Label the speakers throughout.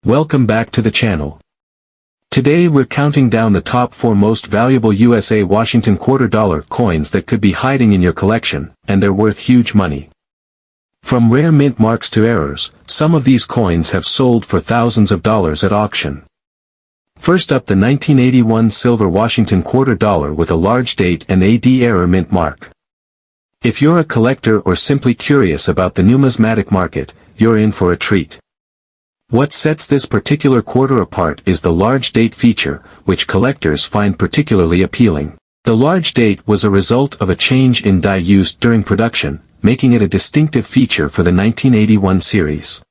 Speaker 1: Welcome back to the channel. Today we're counting down the top 4 most valuable USA Washington quarter dollar coins that could be hiding in your collection, and they're worth huge money. From rare mint marks to errors, some of these coins have sold for thousands of dollars at auction. First up, the 1981 silver Washington quarter dollar with a large date and AD error mint mark. If you're a collector or simply curious about the numismatic market, you're in for a treat. What sets this particular quarter apart is the large date feature, which collectors find particularly appealing. The large date was a result of a change in die used during production, making it a distinctive feature for the 1981 series.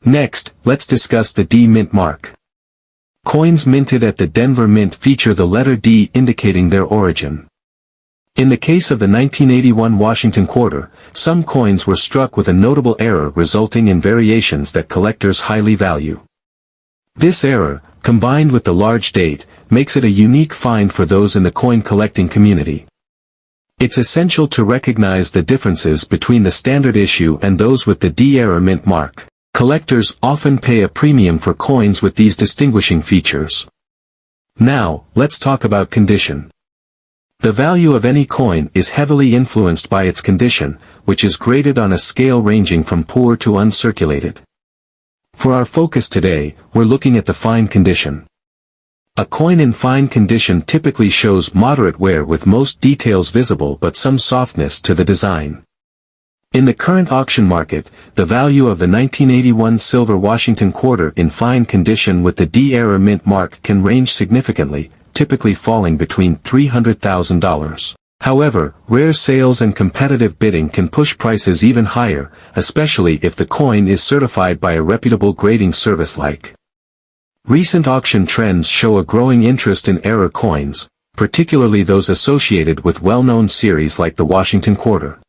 Speaker 1: Next, let's discuss the D mint mark. Coins minted at the Denver Mint feature the letter D indicating their origin. In the case of the 1981 Washington quarter, some coins were struck with a notable error resulting in variations that collectors highly value. This error, combined with the large date, makes it a unique find for those in the coin collecting community. It's essential to recognize the differences between the standard issue and those with the D error mint mark. Collectors often pay a premium for coins with these distinguishing features. Now, let's talk about condition. The value of any coin is heavily influenced by its condition, which is graded on a scale ranging from poor to uncirculated. For our focus today, we're looking at the fine condition. A coin in fine condition typically shows moderate wear with most details visible but some softness to the design. In the current auction market, the value of the 1981 silver Washington quarter in fine condition with the D error mint mark can range significantly, typically falling between $300,000. However, rare sales and competitive bidding can push prices even higher, especially if the coin is certified by a reputable grading service like. Recent auction trends show a growing interest in error coins, particularly those associated with well-known series like the Washington quarter.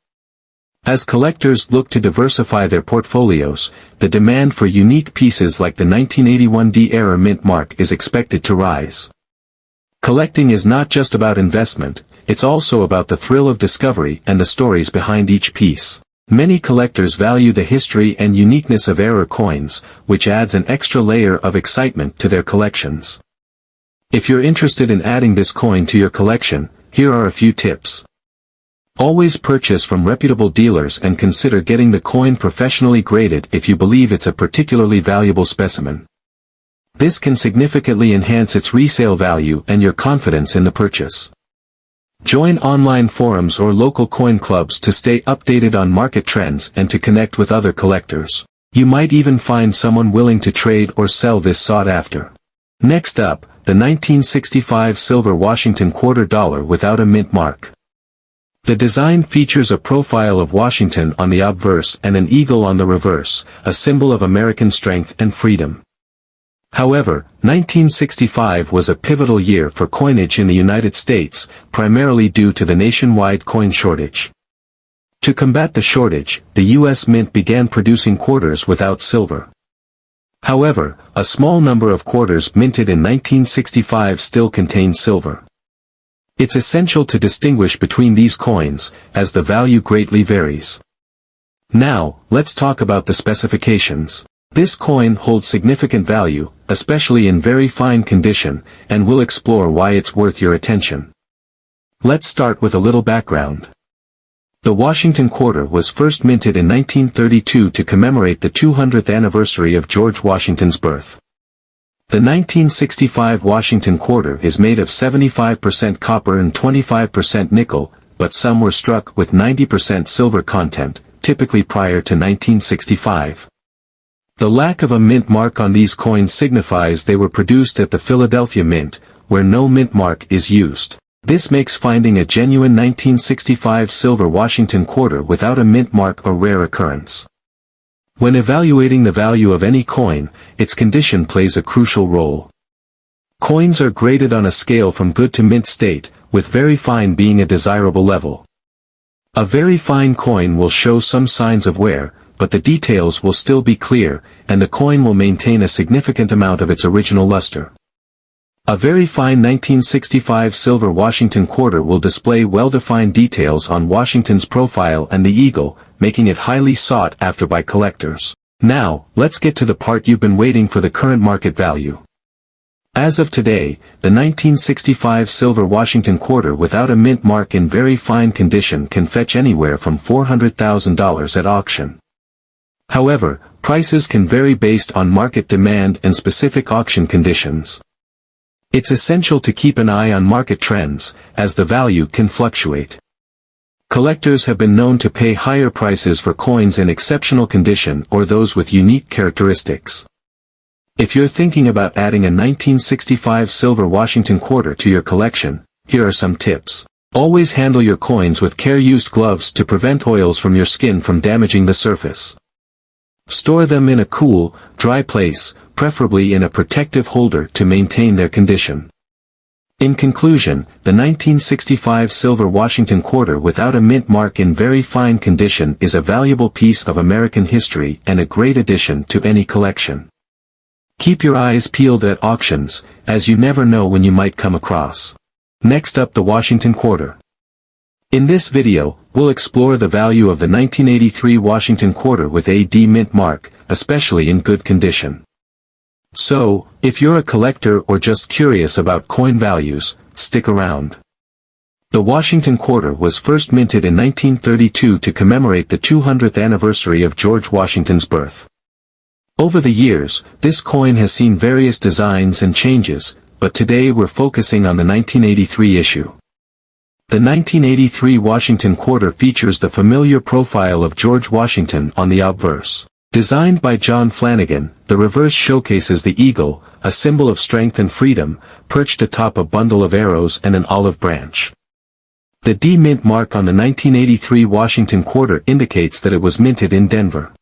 Speaker 1: As collectors look to diversify their portfolios, the demand for unique pieces like the 1981 D error mint mark is expected to rise. Collecting is not just about investment, it's also about the thrill of discovery and the stories behind each piece. Many collectors value the history and uniqueness of error coins, which adds an extra layer of excitement to their collections. If you're interested in adding this coin to your collection, here are a few tips. Always purchase from reputable dealers and consider getting the coin professionally graded if you believe it's a particularly valuable specimen. This can significantly enhance its resale value and your confidence in the purchase. Join online forums or local coin clubs to stay updated on market trends and to connect with other collectors. You might even find someone willing to trade or sell this sought after. Next up, the 1965 silver Washington quarter dollar without a mint mark. The design features a profile of Washington on the obverse and an eagle on the reverse, a symbol of American strength and freedom. However, 1965 was a pivotal year for coinage in the United States, primarily due to the nationwide coin shortage. To combat the shortage, the U.S. Mint began producing quarters without silver. However, a small number of quarters minted in 1965 still contain silver. It's essential to distinguish between these coins, as the value greatly varies. Now, let's talk about the specifications. This coin holds significant value, especially in very fine condition, and we'll explore why it's worth your attention. Let's start with a little background. The Washington quarter was first minted in 1932 to commemorate the 200th anniversary of George Washington's birth. The 1965 Washington quarter is made of 75% copper and 25% nickel, but some were struck with 90% silver content, typically prior to 1965. The lack of a mint mark on these coins signifies they were produced at the Philadelphia Mint, where no mint mark is used. This makes finding a genuine 1965 silver Washington quarter without a mint mark a rare occurrence. When evaluating the value of any coin, its condition plays a crucial role. Coins are graded on a scale from good to mint state, with very fine being a desirable level. A very fine coin will show some signs of wear, but the details will still be clear, and the coin will maintain a significant amount of its original luster. A very fine 1965 silver Washington quarter will display well-defined details on Washington's profile and the eagle, making it highly sought after by collectors. Now, let's get to the part you've been waiting for: the current market value. As of today, the 1965 silver Washington quarter without a mint mark in very fine condition can fetch anywhere from $400,000 at auction. However, prices can vary based on market demand and specific auction conditions. It's essential to keep an eye on market trends, as the value can fluctuate. Collectors have been known to pay higher prices for coins in exceptional condition or those with unique characteristics. If you're thinking about adding a 1965 silver Washington quarter to your collection, here are some tips. Always handle your coins with care. Use gloves to prevent oils from your skin from damaging the surface. Store them in a cool, dry place, preferably in a protective holder to maintain their condition. In conclusion, the 1965 silver Washington quarter without a mint mark in very fine condition is a valuable piece of American history and a great addition to any collection. Keep your eyes peeled at auctions, as you never know when you might come across. Next up, the Washington quarter. In this video, we'll explore the value of the 1983 Washington quarter with a D mint mark, especially in good condition. So, if you're a collector or just curious about coin values, stick around. The Washington quarter was first minted in 1932 to commemorate the 200th anniversary of George Washington's birth. Over the years, this coin has seen various designs and changes, but today we're focusing on the 1983 issue. The 1983 Washington quarter features the familiar profile of George Washington on the obverse. Designed by John Flanagan, the reverse showcases the eagle, a symbol of strength and freedom, perched atop a bundle of arrows and an olive branch. The D mint mark on the 1983 Washington quarter indicates that it was minted in Denver.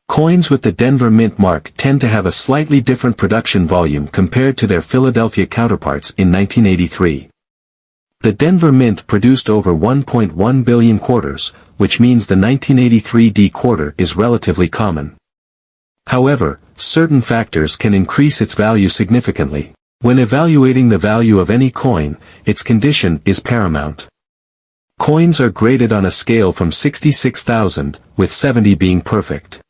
Speaker 1: Coins with the Denver mint mark tend to have a slightly different production volume compared to their Philadelphia counterparts in 1983. The Denver Mint produced over 1.1 billion quarters, which means the 1983 D quarter is relatively common. However, certain factors can increase its value significantly. When evaluating the value of any coin, its condition is paramount. Coins are graded on a scale from 66,000, with 70 being perfect.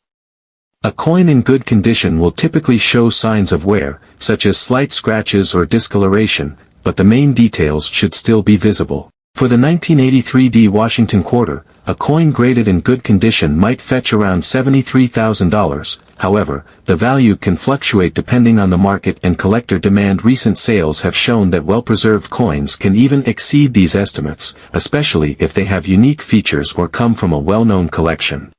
Speaker 1: A coin in good condition will typically show signs of wear, such as slight scratches or discoloration, but the main details should still be visible. For the 1983 D Washington quarter, a coin graded in good condition might fetch around $73,000, however, the value can fluctuate depending on the market and collector demand. Recent sales have shown that well-preserved coins can even exceed these estimates, especially if they have unique features or come from a well-known collection.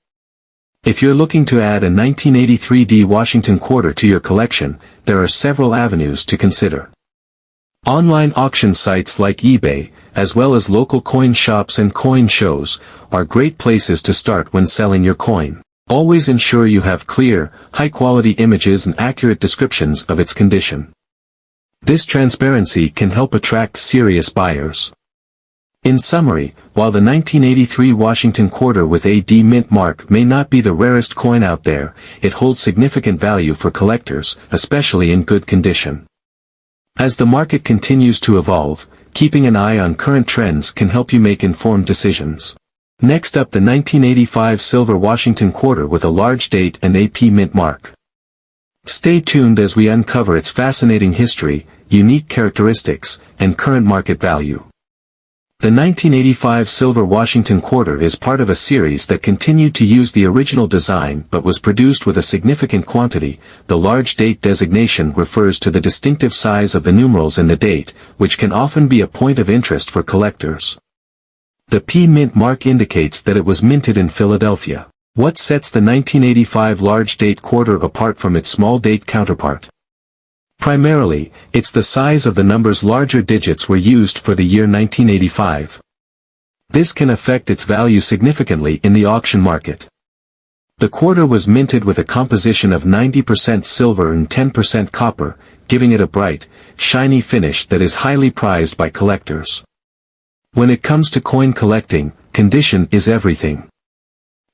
Speaker 1: If you're looking to add a 1983 D Washington quarter to your collection, there are several avenues to consider. Online auction sites like eBay, as well as local coin shops and coin shows, are great places to start when selling your coin. Always ensure you have clear, high-quality images and accurate descriptions of its condition. This transparency can help attract serious buyers. In summary, while the 1983 Washington quarter with a D mint mark may not be the rarest coin out there, it holds significant value for collectors, especially in good condition. As the market continues to evolve, keeping an eye on current trends can help you make informed decisions. Next up, the 1985 silver Washington quarter with a large date and AP mint mark. Stay tuned as we uncover its fascinating history, unique characteristics, and current market value. The 1985 silver Washington quarter is part of a series that continued to use the original design but was produced with a significant quantity. The large date designation refers to the distinctive size of the numerals in the date, which can often be a point of interest for collectors. The P mint mark indicates that it was minted in Philadelphia. What sets the 1985 large date quarter apart from its small date counterpart? Primarily, it's the size of the numbers. Larger digits were used for the year 1985. This can affect its value significantly in the auction market. The quarter was minted with a composition of 90% silver and 10% copper, giving it a bright, shiny finish that is highly prized by collectors. When it comes to coin collecting, condition is everything.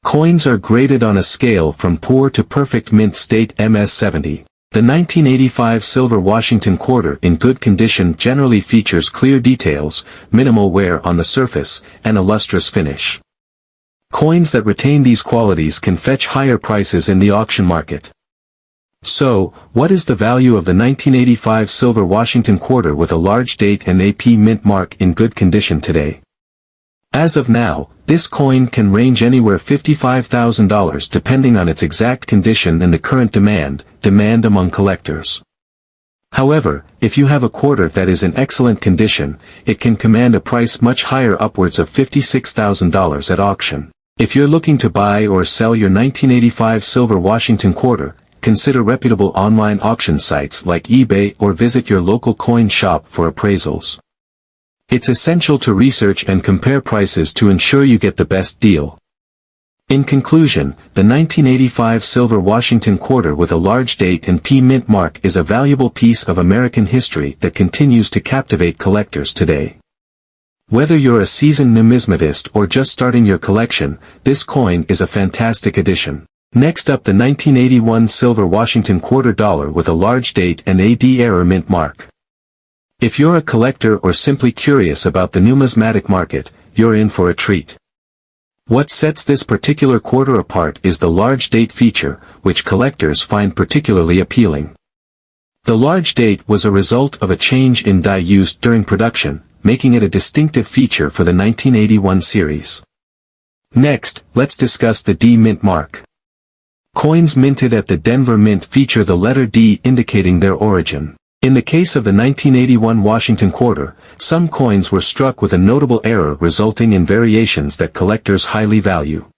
Speaker 1: Coins are graded on a scale from poor to perfect mint state MS70. The 1985 silver Washington quarter in good condition generally features clear details, minimal wear on the surface, and a lustrous finish. Coins that retain these qualities can fetch higher prices in the auction market. So, what is the value of the 1985 silver Washington quarter with a large date and AP mint mark in good condition today? As of now, this coin can range anywhere $55,000 depending on its exact condition and the current demand among collectors. However, if you have a quarter that is in excellent condition, it can command a price much higher, upwards of $56,000 at auction. If you're looking to buy or sell your 1985 silver Washington quarter, consider reputable online auction sites like eBay or visit your local coin shop for appraisals. It's essential to research and compare prices to ensure you get the best deal. In conclusion, the 1985 silver Washington quarter with a large date and P mint mark is a valuable piece of American history that continues to captivate collectors today. Whether you're a seasoned numismatist or just starting your collection, this coin is a fantastic addition. Next up, the 1981 silver Washington quarter dollar with a large date and AD error mint mark. If you're a collector or simply curious about the numismatic market, you're in for a treat. What sets this particular quarter apart is the large date feature, which collectors find particularly appealing. The large date was a result of a change in die used during production, making it a distinctive feature for the 1981 series. Next, let's discuss the D mint mark. Coins minted at the Denver Mint feature the letter D indicating their origin. In the case of the 1981 Washington quarter, some coins were struck with a notable error resulting in variations that collectors highly value.